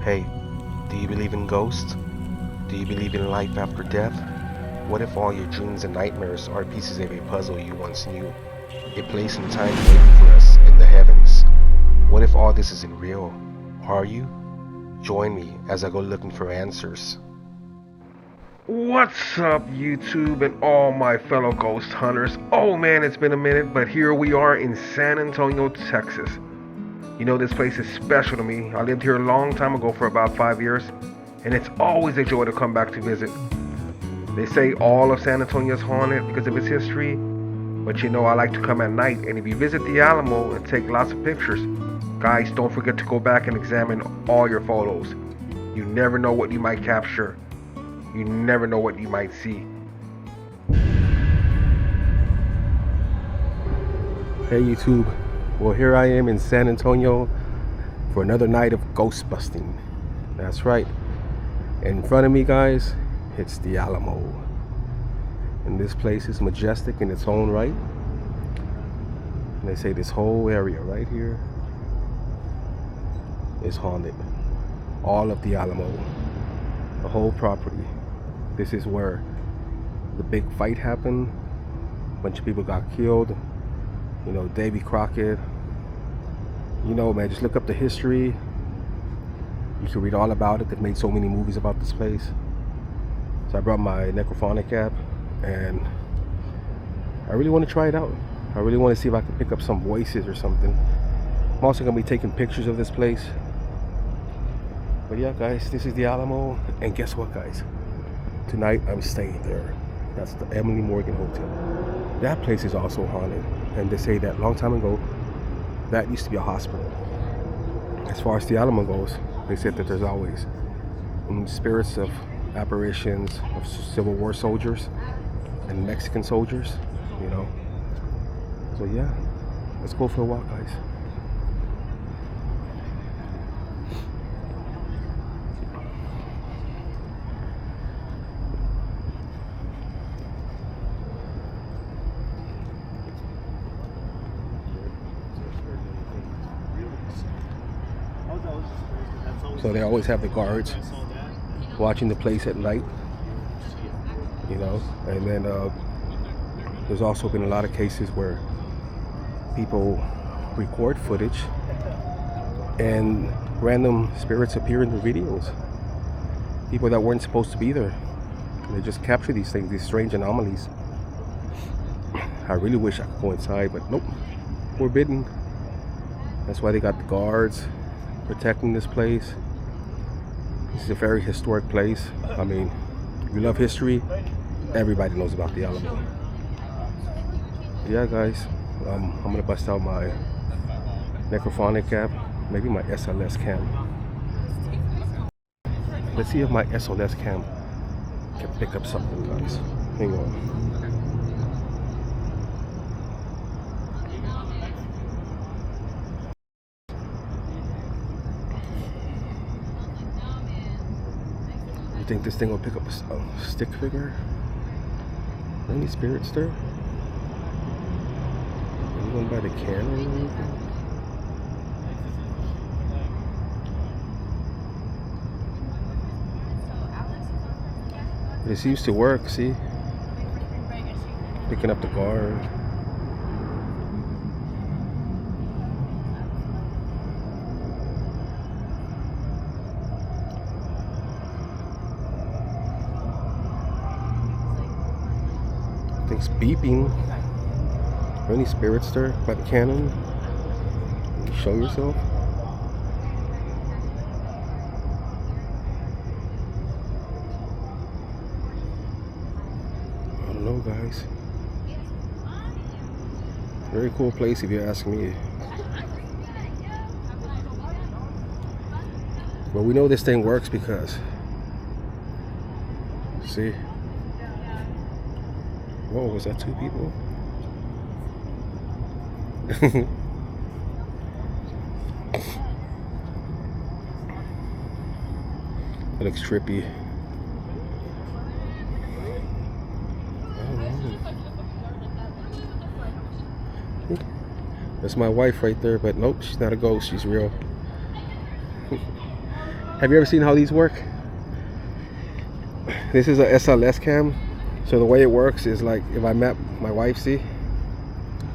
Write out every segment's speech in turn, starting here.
Hey, do you believe in ghosts? Do you believe in life after death? What if all your dreams and nightmares are pieces of a puzzle you once knew? A place and time waiting for us in the heavens. What if all this isn't real? Are you? Join me as I go looking for answers. What's up, YouTube and all my fellow ghost hunters? Oh man, it's been a minute, but here we are in San Antonio, Texas. You know, this place is special to me. I lived here a long time ago for about 5 years, and it's always a joy to come back to visit. They say all of San Antonio is haunted because of its history, but you know, I like to come at night, and if you visit the Alamo and take lots of pictures, guys, don't forget to go back and examine all your photos. You never know what you might capture. You never know what you might see. Hey YouTube, well here I am in San Antonio for another night of ghost busting. That's right. In front of me, guys, it's the Alamo. And this place is majestic in its own right. And they say this whole area right here is haunted. All of the Alamo, the whole property. This is where the big fight happened. A bunch of people got killed. You know, Davy Crockett. You know, man, just look up the history. You can read all about it. They've made so many movies about this place. So I brought my necrophonic app, and I really want to try it out. I really want to see if I can pick up some voices or something. I'm also going to be taking pictures of this place. But yeah, guys, this is the Alamo. And guess what, guys? Tonight, I'm staying there. That's the Emily Morgan Hotel. That place is also haunted. And they say that a long time ago, that used to be a hospital. As far as the Alamo goes, they said that there's always spirits of apparitions of Civil War soldiers and Mexican soldiers, you know. So yeah, let's go for a walk, guys. So they always have the guards watching the place at night, you know. And then there's also been a lot of cases where people record footage and random spirits appear in the videos. People that weren't supposed to be there. They just capture these things, these strange anomalies. I really wish I could go inside, but nope, forbidden. That's why they got the guards protecting this place. This is a very historic place. I mean, if you love history, everybody knows about the Alamo. Yeah, guys, I'm gonna bust out my necrophonic app, maybe my SLS cam. Let's see if my SLS cam can pick up something, guys. Hang on. You think this thing will pick up a stick figure? Any spirits there? Anyone by the camera or anything? It seems to work, see? Picking up the guard. Thing's beeping. Are any spirits there by the cannon? Can you show yourself? I don't know, guys. Very cool place if you ask me. But we know this thing works because, see? Whoa, was that two people? That looks trippy. That's my wife right there, but nope, she's not a ghost, she's real. Have you ever seen how these work? This is a SLS cam. So the way it works is like if I map my wife, see?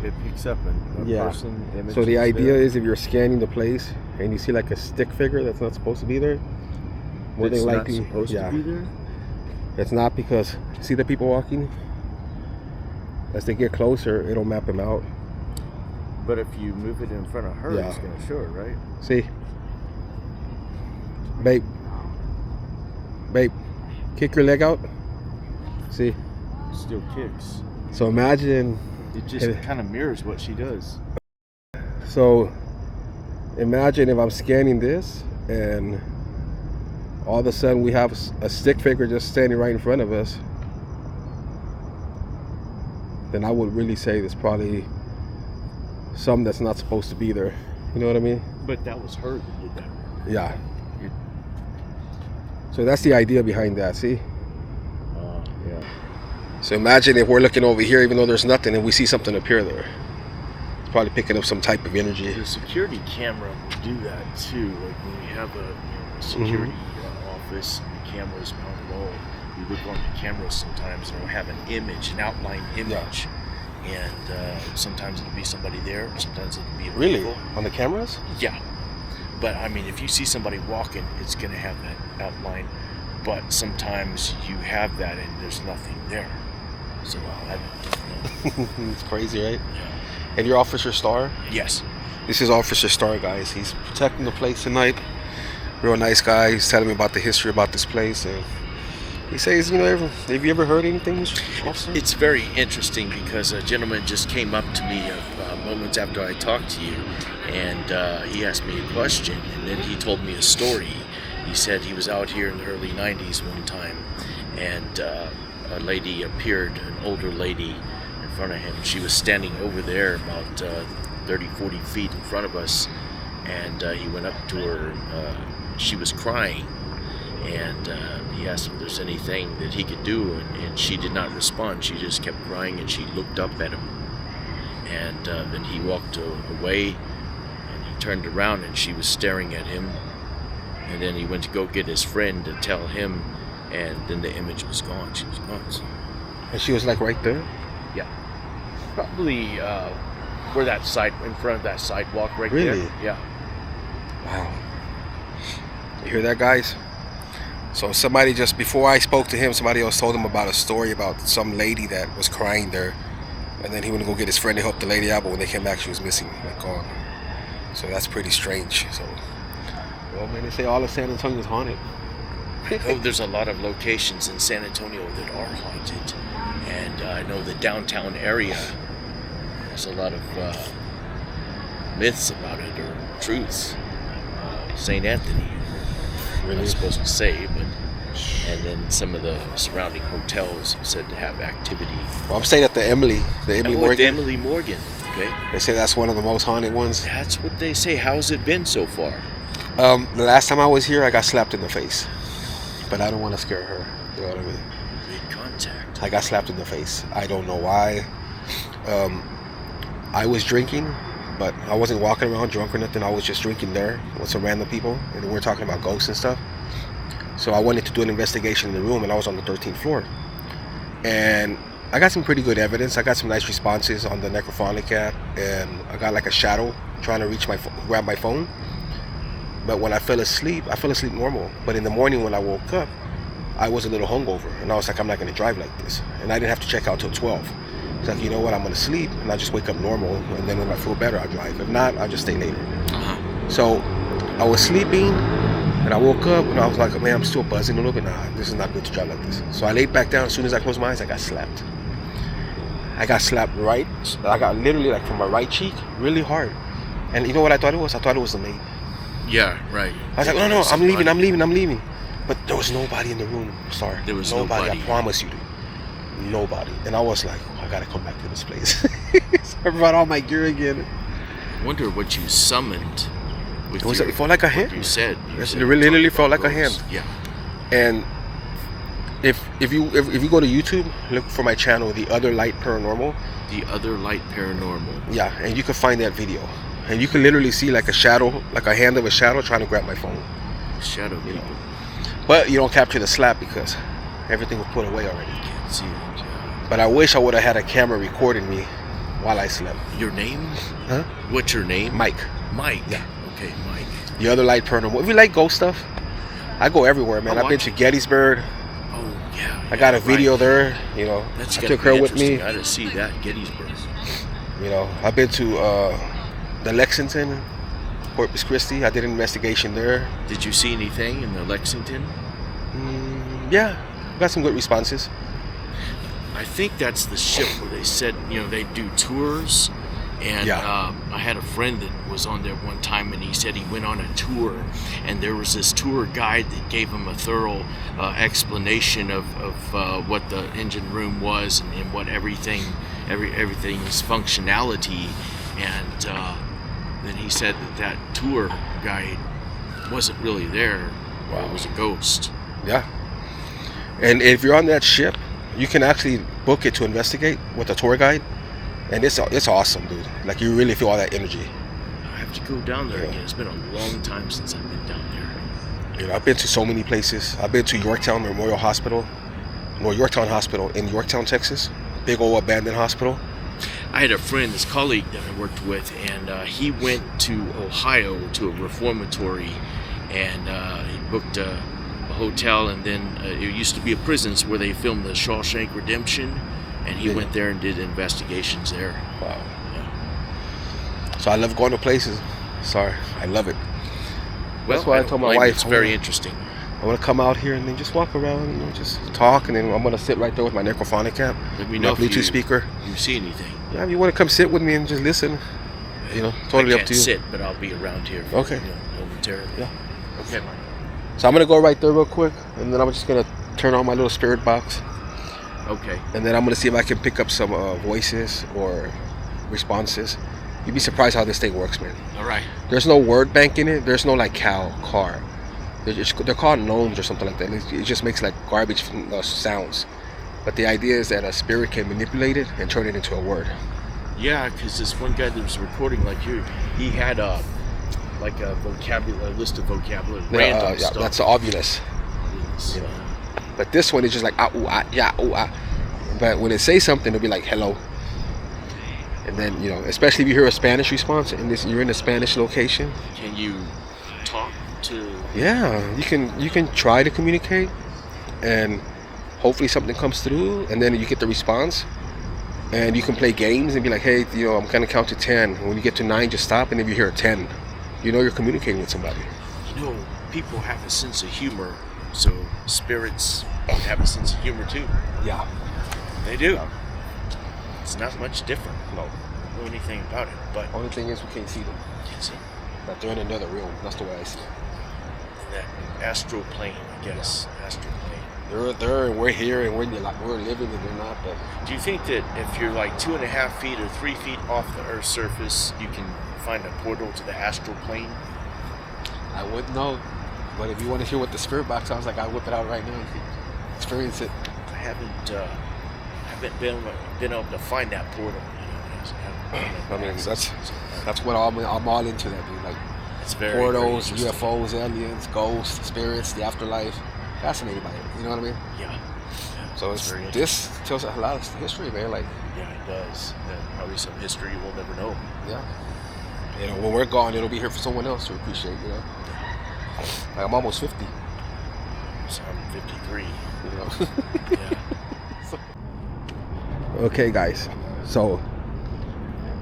It picks up a person image. So the idea is if you're scanning the place and you see like a stick figure that's not supposed to be there, more than likely, not supposed to be there? It's not, because see the people walking? As they get closer, it'll map them out. But if you move it in front of her, it's going to show it, right? See? Babe. Babe. Kick your leg out. See? It still kicks. So imagine... It just kind of mirrors what she does. So imagine if I'm scanning this and all of a sudden we have a stick figure just standing right in front of us. Then I would really say there's probably something that's not supposed to be there. You know what I mean? But that was her that did that. Yeah. So that's the idea behind that, see? Yeah. So imagine if we're looking over here, even though there's nothing, and we see something appear there. It's probably picking up some type of energy. The security camera will do that tw. Like when we have a security office and the cameras mounted all, we look on the cameras sometimes and we'll have an image, an outline image. And sometimes it'll be somebody there, sometimes it'll be a vehicle. On the cameras? Yeah. But I mean, if you see somebody walking, it's going to have that outline. But sometimes you have that and there's nothing there. So I don't know. It's crazy, right? Yeah. And you're Officer Starr? Yes. This is Officer Starr, guys. He's protecting the place tonight. Real nice guy. He's telling me about the history about this place. And he says, you know, have you ever heard anything, officer? It's very interesting because a gentleman just came up to me moments after I talked to you, and he asked me a question, and then he told me a story. He said he was out here in the early 90s one time, and a lady appeared, an older lady, in front of him. She was standing over there about 30, 40 feet in front of us, and he went up to her. She was crying, and he asked if there's anything that he could do, and she did not respond. She just kept crying, and she looked up at him. And then he walked away, and he turned around, and she was staring at him. And then he went to go get his friend to tell him, and then the image was gone. She was gone. So. And she was like right there? Yeah. Probably where that side, in front of that sidewalk right there. Really? Yeah. Wow. You hear that, guys? So somebody just, before I spoke to him, somebody else told him about a story about some lady that was crying there. And then he went to go get his friend to help the lady out, but when they came back, she was missing, like gone. So that's pretty strange. So, well, man, they say all of San Antonio is haunted. Oh, there's a lot of locations in San Antonio that are haunted. And I know the downtown area, there's a lot of myths about it, or truths. St. Anthony, I'm not supposed to say, but and then some of the surrounding hotels are said to have activity. Well, I'm staying at the Emily Morgan. The Emily Morgan, okay. They say that's one of the most haunted ones. That's what they say. How's it been so far? The last time I was here, I got slapped in the face, but I don't want to scare her. You know what I mean? Made contact. I got slapped in the face. I don't know why. I was drinking, but I wasn't walking around drunk or nothing. I was just drinking there with some random people, and we were talking about ghosts and stuff. So I wanted to do an investigation in the room, and I was on the 13th floor. And I got some pretty good evidence. I got some nice responses on the necrophonic app, and I got like a shadow trying to reach grab my phone. But when I fell asleep normal. But in the morning when I woke up, I was a little hungover, and I was like, I'm not going to drive like this. And I didn't have to check out till 12. It's like, you know what, I'm going to sleep, and I'll just wake up normal, and then when I feel better, I'll drive. If not, I'll just stay later. So I was sleeping, and I woke up, and I was like, man, I'm still buzzing a little bit. Nah, this is not good to drive like this. So I laid back down. As soon as I closed my eyes, I got slapped. I got slapped right. I got literally like from my right cheek, really hard. And you know what I thought it was? I thought it was the maid. Yeah, right. I was like, no, I'm leaving. But there was nobody in the room, Starr. There was nobody. nobody. I promise you, nobody. And I was like, I gotta come back to this place. So I brought all my gear again. I wonder what you summoned. It felt like a hand. You said it literally felt like a hand. Yeah. And if you go to YouTube, look for my channel, The Other Light Paranormal. The Other Light Paranormal. Yeah, and you can find that video. And you can literally see like a shadow, like a hand of a shadow trying to grab my phone. shadow people. But you don't capture the slap because everything was put away already. Can't see it. But I wish I would have had a camera recording me while I slept. Your name? Huh? What's your name? Mike. Mike. Yeah. Okay, Mike. The other light paranormal. If you like ghost stuff, I go everywhere, man. I've been to Gettysburg. Oh yeah. I got a video there. You know, That's I took her with me. I didn't see that Gettysburg. You know, I've been to the Lexington, Corpus Christi. I did an investigation there. Did you see anything in the Lexington? Yeah, got some good responses. I think that's the ship where they said, you know, they do tours. And Yeah. I had a friend that was on there one time, and he said he went on a tour, and there was this tour guide that gave him a thorough explanation of what the engine room was and what everything's functionality. And then he said that tour guide wasn't really there. Wow. It was a ghost. Yeah. And if you're on that ship, you can actually book it to investigate with a tour guide. And it's awesome, dude. Like, you really feel all that energy. I have to go down there again. It's been a long time since I've been down there. You know, I've been to so many places. I've been to Yorktown Memorial Hospital, Yorktown Hospital in Yorktown, Texas. Big old abandoned hospital. I had a friend, this colleague that I worked with, and he went to Ohio to a reformatory, and he booked a hotel, and then it used to be a prison where they filmed the Shawshank Redemption. And he went there and did investigations there. Wow. Yeah. So I love going to places. Sorry, I love it. Well, that's why I told my wife it's very interesting. I want to come out here and then just walk around, you know, just talk, and then I'm gonna sit right there with my necrophonic app, Let me my know if Bluetooth speaker. you see anything. Yeah, if you want to come sit with me and just listen, you know, totally I up to you. can't sit, but I'll be around here. For, Okay. You know, momentarily. Yeah. Okay, Mike. So I'm gonna go right there real quick, and then I'm just gonna turn on my little spirit box. Okay. And then I'm gonna see if I can pick up some voices or responses. You'd be surprised how this thing works, man. All right. There's no word bank in it. There's no like cow, car. They're called gnomes or something like that. It just makes like garbage sounds. But the idea is that a spirit can manipulate it and turn it into a word. Yeah, because this one guy that was recording like you, he had a list of vocabulary, random stuff. That's the obvious. Yes. You know. But this one is just like ah ooh ah yeah ooh ah. But when it says something, it'll be like hello. And then, you know, especially if you hear a Spanish response and you're in a Spanish location. Can you talk to? Yeah, you can try to communicate, and hopefully something comes through, and then you get the response, and you can play games and be like, hey, you know, I'm gonna count to 10. When you get to 9, just stop, and if you hear a 10, you know you're communicating with somebody. You know, people have a sense of humor. So spirits have a sense of humor too. Yeah, they do. Yeah. It's not much different. No. I don't know anything about it, but Only thing is we can't see them. can't see But they're in another realm. That's the way I see it. that astral plane, I guess. Astral plane. They're and we're here and we're living and they're not. But Do you think that if you're like 2.5 feet or 3 feet off the Earth's surface, you can find a portal to the astral plane? I wouldn't know. But if you want to hear what the spirit box sounds like, I'll whip it out right now. You can experience it. I haven't been able to find that portal. You know, I mean, that's what I'm all into. That dude, like it's very portals, very UFOs, aliens, ghosts, spirits, the afterlife. Fascinated by it. You know what I mean? Yeah. So this tells a lot of history, man. Like, yeah, it does. And probably some history we'll never know. Yeah. You know, when we're gone, it'll be here for someone else to appreciate. You know. Like, I'm almost 50. So I'm 53. You know. Yeah. Okay, guys. So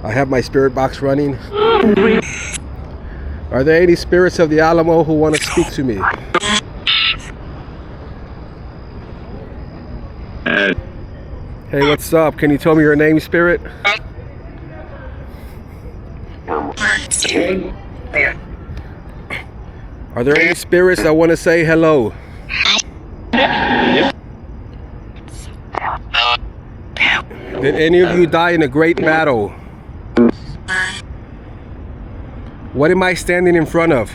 I have my spirit box running. Are there any spirits of the Alamo who want to speak to me? Hey, what's up? Can you tell me your name, spirit? Are there any spirits that want to say hello? Did any of you die in a great battle? What am I standing in front of?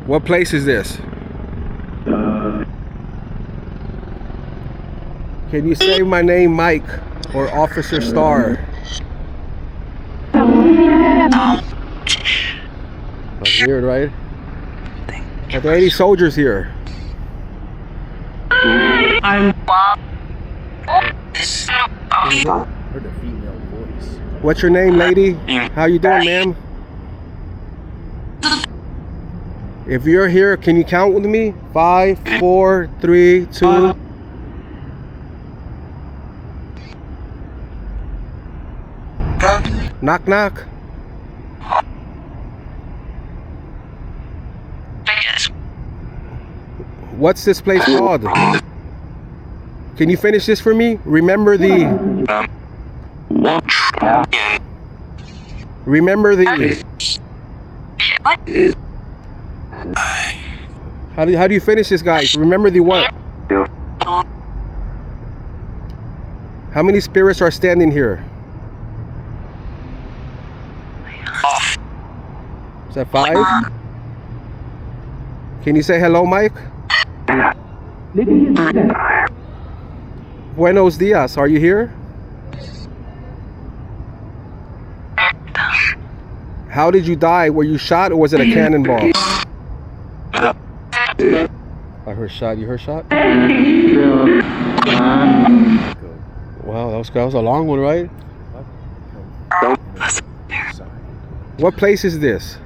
What place is this? Can you say my name, Mike, or Officer Starr? Weird, right? Are there any soldiers here? I'm Heard a female voice. What's your name, lady? How you doing, ma'am? If you're here, can you count with me? 5, 4, 3, 2. Knock, knock. What's this place called? Can you finish this for me? Remember the. How do you finish this, guys? Remember the what? How many spirits are standing here? Is that 5? Can you say hello, Mike? Buenos dias. Are you here? How did you die? Were you shot or was it a cannonball? I heard shot. You heard shot? Wow, that was a long one, right? What place is this?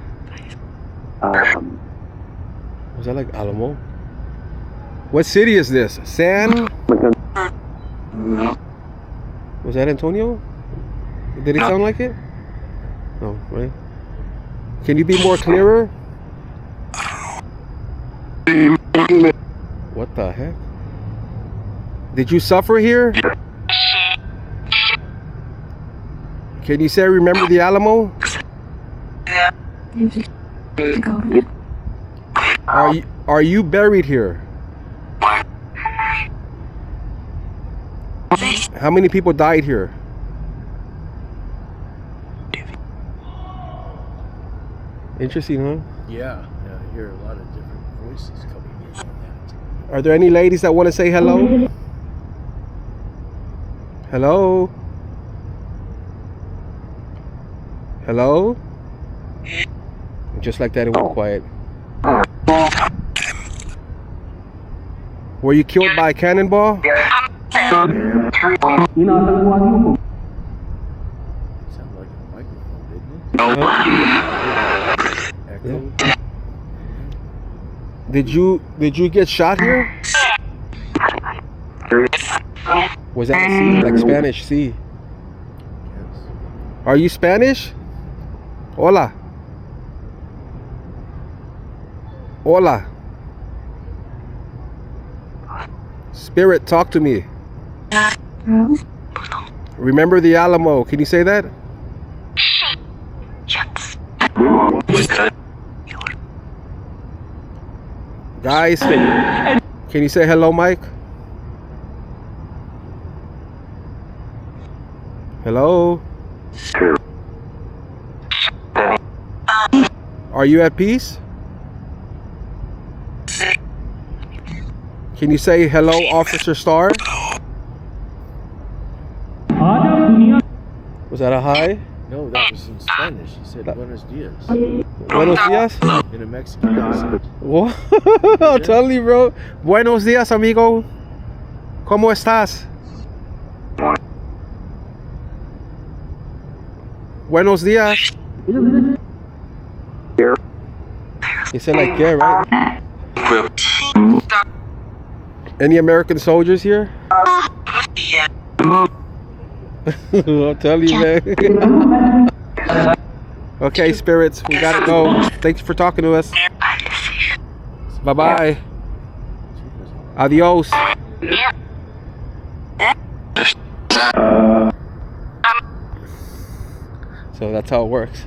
Was that like Alamo? What city is this? San? Was that Antonio? Did it sound like it? No, right? Can you be more clearer? What the heck? Did you suffer here? Can you say remember the Alamo? Are you buried here? How many people died here? Interesting, huh? Yeah, I hear a lot of different voices coming in on that. Are there any ladies that want to say hello? Hello? Hello? Just like that, it went quiet. Were you killed by a cannonball? Sounded like a microphone, didn't it? Echo. Yeah. Did you get shot here? Was that a C? Like Spanish C? Yes. Are you Spanish? Hola. Hola. Spirit, talk to me. Remember the Alamo. Can you say that? Guys, can you say hello, Mike? Hello? Are you at peace? Can you say hello, Officer Starr? Was that a hi? No, that was in Spanish. He said buenos dias Buenos dias? in a Mexican accent. What? I'm telling you, bro. Buenos dias, amigo. ¿Cómo estás? Buenos dias. You said like yeah, right? Any American soldiers here? I'll tell you, man. Okay, spirits, we gotta go. Thanks for talking to us. Bye-bye. Adios. So that's how it works.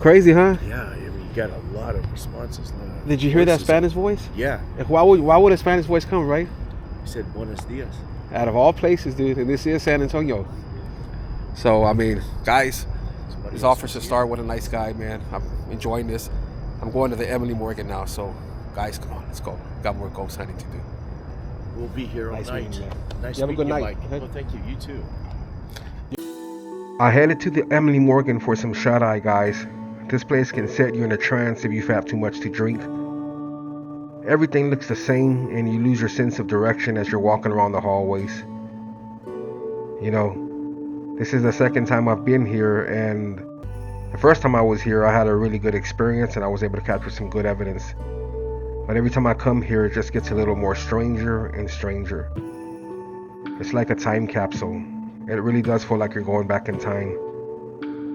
Crazy, huh? Yeah, I mean, you got a lot of responses. Did you hear that Spanish voice? Yeah. Why would a Spanish voice come, right? He said buenos dias. Out of all places, dude, and this is San Antonio. So, I mean, guys, this Officer Starr, what a nice guy, man. I'm enjoying this. I'm going to the Emily Morgan now, so guys, come on, let's go. Got more ghost hunting to do. We'll be here all Nice night. meeting you. Nice You have a good meeting you, night. Mike. Okay. Well, thank you. You too. I headed to the Emily Morgan for some shut-eye, guys, This place can set you in a trance if you've had too much to drink. Everything looks the same and you lose your sense of direction as you're walking around the hallways. You know, this is the second time I've been here, and the first time I was here I had a really good experience and I was able to capture some good evidence. But every time I come here it just gets a little more stranger and stranger. It's like a time capsule. It really does feel like you're going back in time.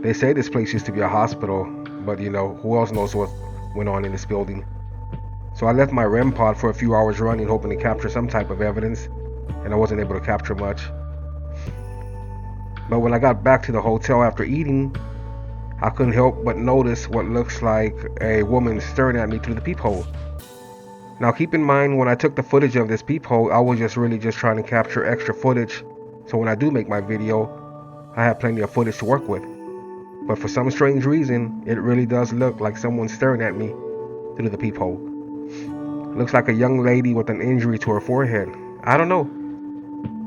They say this place used to be a hospital, but you know, who else knows what went on in this building? So I left my REM pod for a few hours running, hoping to capture some type of evidence, and I wasn't able to capture much. But when I got back to the hotel after eating, I couldn't help but notice what looks like a woman staring at me through the peephole. Now keep in mind, when I took the footage of this peephole, I was really just trying to capture extra footage, so when I do make my video, I have plenty of footage to work with. But for some strange reason, it really does look like someone staring at me through the peephole. Looks like a young lady with an injury to her forehead. I don't know.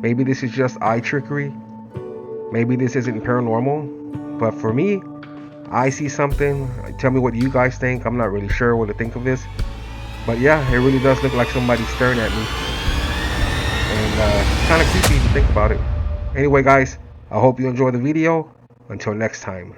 Maybe this is just eye trickery. Maybe this isn't paranormal. But for me, I see something. Tell me what you guys think. I'm not really sure what to think of this. But yeah, it really does look like somebody's staring at me. And it's kind of creepy if you think about it. Anyway guys, I hope you enjoy the video. Until next time.